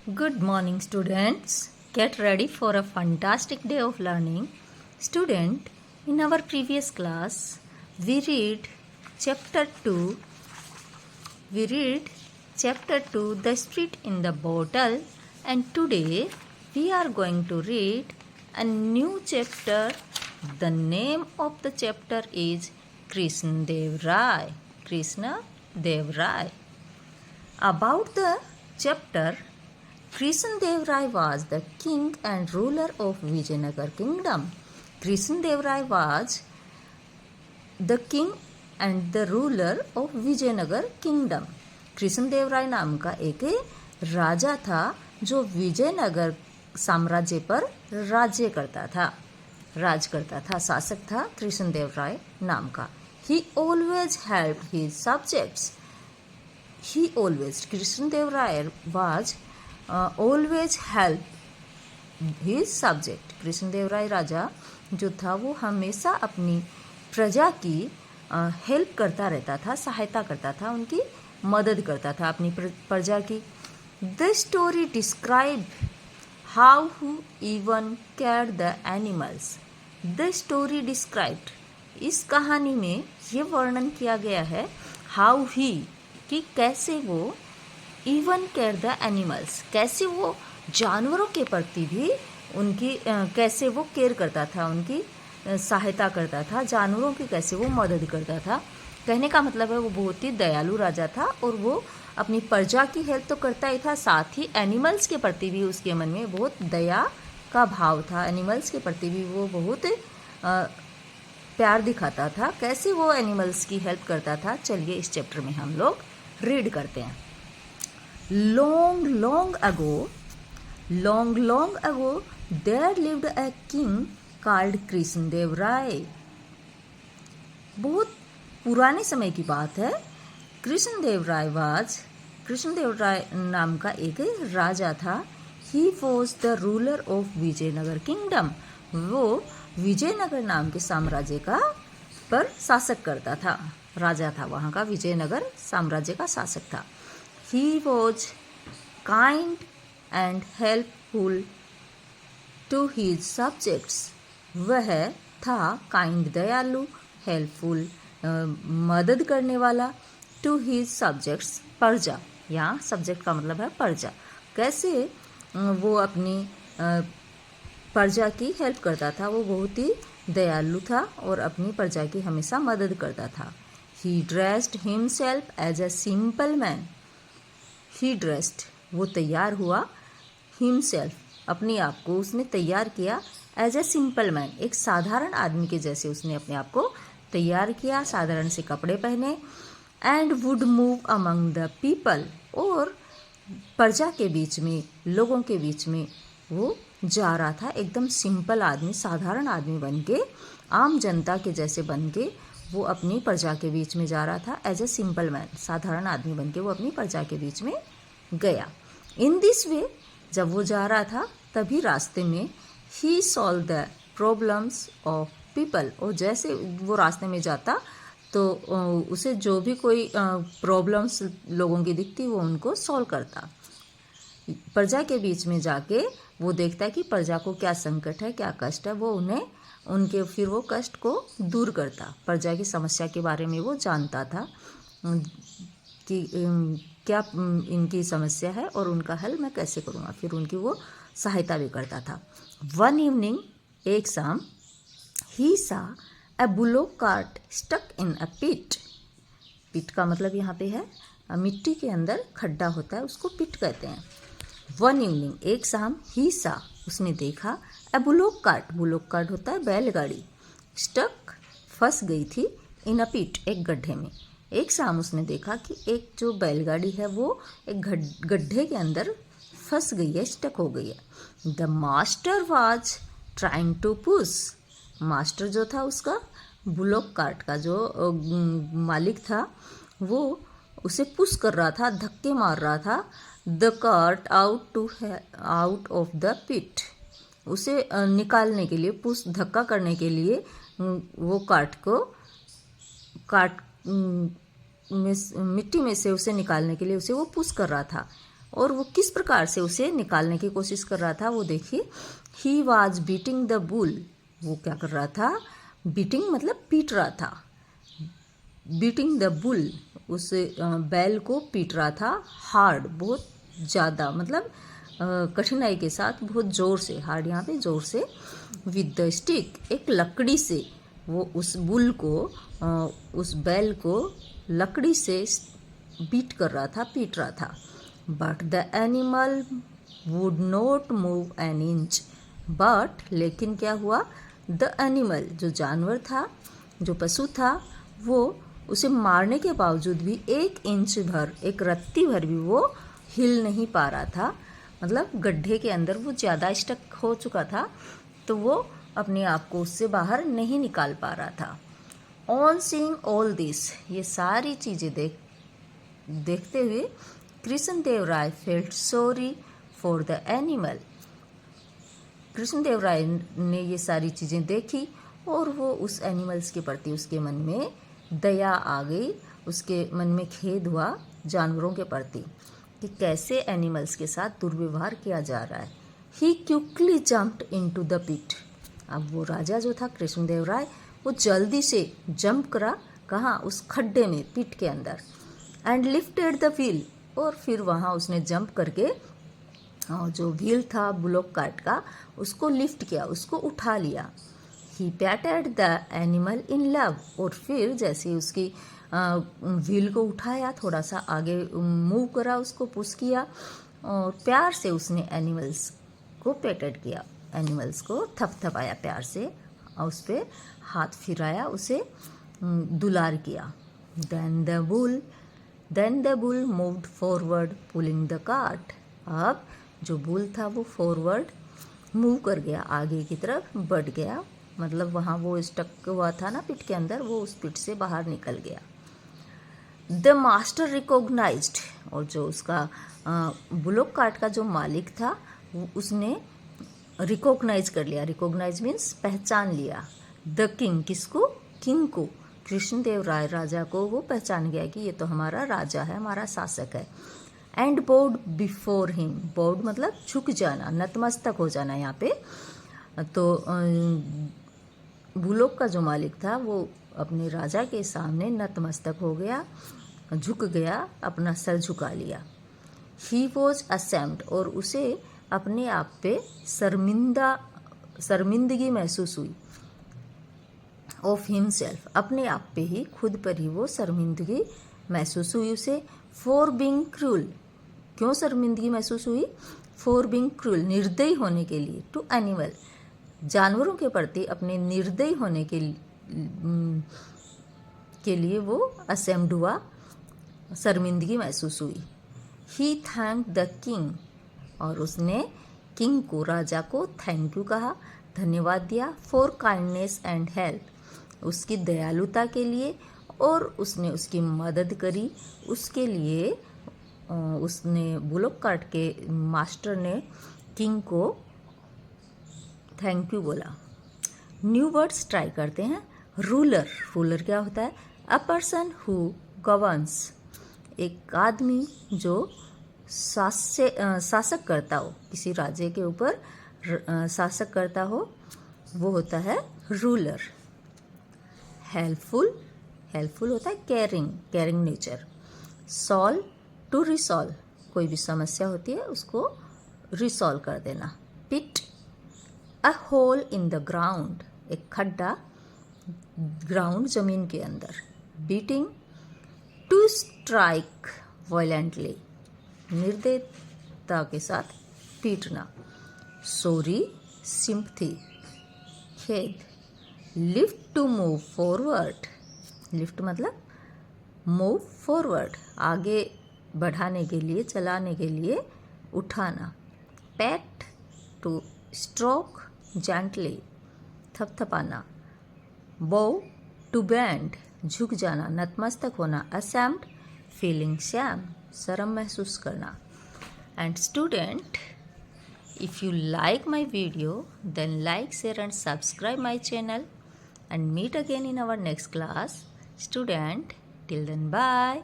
Good morning, students. Get ready for a fantastic day of learning. Student, in our previous class, we read chapter 2. We read chapter 2, The Street in the Bottle, and today we are going to read a new chapter. The name of the chapter is Krishna Dev Rai. Krishna Dev Rai. About the chapter, Krishna Dev Rai was the king and ruler of Vijayanagar kingdom. Krishna Dev Rai was the king and the ruler of Vijayanagar kingdom. Krishnadeva Raya नाम का एक राजा था जो विजयनगर साम्राज्य पर राज्य करता था, राज करता था, शासक था कृष्णदेव राय नाम का. He always helped his subjects. He always, Krishnadeva Raya was always help his subject. Krishnadeva Raya राजा जो था वो हमेशा अपनी प्रजा की हेल्प करता रहता था, सहायता करता था, उनकी मदद करता था अपनी प्रजा की. The story describe how who even care the animals. The story described, इस कहानी में ये वर्णन किया गया है, हाउ ही, कि कैसे वो इवन केयर द एनिमल्स, कैसे वो जानवरों के प्रति भी उनकी कैसे वो केयर करता था, उनकी सहायता करता था, जानवरों की कैसे वो मदद करता था. कहने का मतलब है वो बहुत ही दयालु राजा था और वो अपनी प्रजा की हेल्प तो करता ही था, साथ ही एनिमल्स के प्रति भी उसके मन में बहुत दया का भाव था. एनिमल्स के प्रति भी वो बहुत प्यार दिखाता था. कैसे वो एनिमल्स की हेल्प करता था, चलिए इस चैप्टर में हम लोग रीड करते हैं. Long, long ago, there lived a king called Krishnadeva राय. बहुत पुराने समय की बात है. कृष्णदेव राय नाम का एक राजा था. He was the ruler of Vijayanagar kingdom. वो विजयनगर नाम के साम्राज्य का पर शासक करता था, राजा था वहाँ का, विजयनगर साम्राज्य का शासक था. He was kind and helpful to his subjects. वह था kind, दयालु, helpful, मदद करने वाला, to his subjects, प्रजा. यहाँ सब्जेक्ट का मतलब है प्रजा. कैसे वो अपनी प्रजा की हेल्प करता था, वो बहुत ही दयालु था और अपनी प्रजा की हमेशा मदद करता था. He dressed himself as a simple man. He dressed, वो तैयार हुआ, हिमसेल्फ, अपने आप को उसने तैयार किया, एज ए सिंपल मैन, एक साधारण आदमी के जैसे उसने अपने आप को तैयार किया, साधारण से कपड़े पहने. And would move among the people, और प्रजा के बीच में, लोगों के बीच में वो जा रहा था, एकदम सिंपल आदमी, साधारण आदमी बन के, आम जनता के जैसे बन के वो अपनी प्रजा के बीच में जा रहा था. एज ए सिंपल मैन, साधारण आदमी बन के वो अपनी प्रजा के बीच में गया. इन दिस वे, जब वो जा रहा था तभी रास्ते में ही solve the problems of people, और जैसे वो रास्ते में जाता तो उसे जो भी कोई प्रॉब्लम्स लोगों की दिखती वो उनको सॉल्व करता. प्रजा के बीच में जाके वो देखता है कि प्रजा को क्या संकट है, क्या कष्ट है, वो उन्हें उनके फिर वो कष्ट को दूर करता. प्रजा की समस्या के बारे में वो जानता था कि क्या इनकी समस्या है और उनका हल मैं कैसे करूँगा, फिर उनकी वो सहायता भी करता था. वन इवनिंग, एक शाम, ही सा ए बुलोक कार्ट स्टक इन अ पिट. पिट का मतलब यहाँ पे है मिट्टी के अंदर खड्डा होता है, उसको पिट कहते हैं. वन इवनिंग, एक शाम, ही सा, उसने देखा, ए बुलोक कार्ट होता है बैलगाड़ी, स्टक, फंस गई थी, इन अ पिट, एक गड्ढे में. एक शाम उसने देखा कि एक जो बैलगाड़ी है वो एक गड्ढे के अंदर फंस गई है, स्टक हो गई है. The master was trying to push. Master जो था उसका, बुलोक कार्ट का जो मालिक था, वो उसे पुश कर रहा था, धक्के मार रहा था. The cart out of the pit, उसे निकालने के लिए, पुश, धक्का करने के लिए वो मिट्टी में से उसे निकालने के लिए उसे वो पुश कर रहा था. और वो किस प्रकार से उसे निकालने की कोशिश कर रहा था वो देखिए। He was beating the bull, वो क्या कर रहा था, बीटिंग मतलब पीट रहा था, बीटिंग द बुल, उस बैल को पीट रहा था, हार्ड बहुत ज़्यादा, मतलब कठिनाई के साथ, बहुत ज़ोर से, हार्ड यहाँ पे ज़ोर से, विद द स्टिक, एक लकड़ी से वो उस बुल को, उस बैल को लकड़ी से बीट कर रहा था, पीट रहा था। But the animal would not move an inch, but लेकिन क्या हुआ, द एनिमल जो जानवर था, जो पशु था, वो उसे मारने के बावजूद भी 1 इंच भर, एक रत्ती भर भी वो हिल नहीं पा रहा था। मतलब गड्ढे के अंदर वो ज़्यादा स्टक हो चुका था, तो वो अपने आप को उससे बाहर नहीं निकाल पा रहा था। ऑन सीइंग ऑल दिस, ये सारी चीज़ें देखते हुए Krishnadeva Raya felt sorry for the animal. Krishnadeva Raya ने ये सारी चीज़ें देखी और वो उस एनिमल्स के प्रति उसके मन में दया आ गई, उसके मन में खेद हुआ जानवरों के प्रति कि कैसे एनिमल्स के साथ दुर्व्यवहार किया जा रहा है। He quickly jumped into the pit, अब वो राजा जो था कृष्णदेव राय, वो जल्दी से जंप करा, कहाँ, उस खड्डे में, पिट के अंदर, एंड लिफ्टेड द व्हील, और फिर वहाँ उसने जंप करके जो व्हील था बुलॉक कार्ट का, उसको लिफ्ट किया, उसको उठा लिया। He patted the animal in love, और फिर जैसे उसकी व्हील को उठाया, थोड़ा सा आगे मूव करा, उसको पुश किया, और प्यार से उसने एनिमल्स को पैटेड किया, एनिमल्स को थपथपाया प्यार से, और उस पर हाथ फिराया, उसे दुलार किया। Then the bull moved forward pulling the cart, अब जो बुल था वो फॉरवर्ड मूव कर गया, आगे की तरफ बढ़ गया, मतलब वहाँ वो स्टक हुआ था ना पिट के अंदर, वो उस पिट से बाहर निकल गया। द मास्टर रिकॉग्नाइज्ड, और जो उसका बुलॉक कार्ट का जो मालिक था, उसने रिकॉग्नाइज कर लिया, रिकॉग्नाइज मीन्स पहचान लिया, द किंग, किसको, किंग को, कृष्णदेव राय राजा को वो पहचान गया कि ये तो हमारा राजा है, हमारा शासक है। And bowed before him, bowed मतलब झुक जाना, नतमस्तक हो जाना यहाँ पे। तो बुलॉक का जो मालिक था वो अपने राजा के सामने नतमस्तक हो गया, झुक गया, अपना सर झुका लिया। ही वॉज असेम्ड, और उसे अपने आप पे शर्मिंदगी महसूस हुई, ऑफ हिमसेल्फ, अपने आप पे ही, खुद पर ही वो शर्मिंदगी महसूस हुई उसे। फॉर बीइंग क्रूल, क्यों शर्मिंदगी महसूस हुई, फॉर बीइंग क्रूल, निर्दयी होने के लिए, टू एनिमल, जानवरों के प्रति अपने निर्दयी होने के लिए वो असेम्ड हुआ, शर्मिंदगी महसूस हुई। ही थैंक द किंग, और उसने किंग को, राजा को थैंक यू कहा, धन्यवाद दिया, फॉर काइंडनेस एंड हेल्प, उसकी दयालुता के लिए, और उसने उसकी मदद करी, उसके लिए उसने बुलॉक कार्ट के मास्टर ने किंग को थैंक यू बोला। न्यू वर्ड्स ट्राई करते हैं। रूलर, रूलर क्या होता है, अ पर्सन हु गवर्न्स, एक आदमी जो शासक करता हो, किसी राज्य के ऊपर शासक करता हो, वो होता है रूलर। हेल्पफुल, हेल्पफुल होता है caring, caring nature. Solve, to resolve, कोई भी समस्या होती है उसको रिसॉल्व कर देना। Pit, a hole in the ground, एक खड्डा, ग्राउंड जमीन के अंदर। बीटिंग, टू स्ट्राइक वायलेंटली, निर्दयता के साथ पीटना। सॉरी, सिंपथी, खेद। Lift, to move forward, lift मतलब मूव फॉरवर्ड, आगे बढ़ाने के लिए, चलाने के लिए, उठाना। पैट, टू स्ट्रोक जेंटली, थपथपाना। बो, टू बैंड, झुक जाना, नतमस्तक होना। असेम्ड, फीलिंग शैम, शर्म महसूस करना। And student, if you like my video, then like, share and subscribe my channel, and meet again in our next class. Student, till then, bye.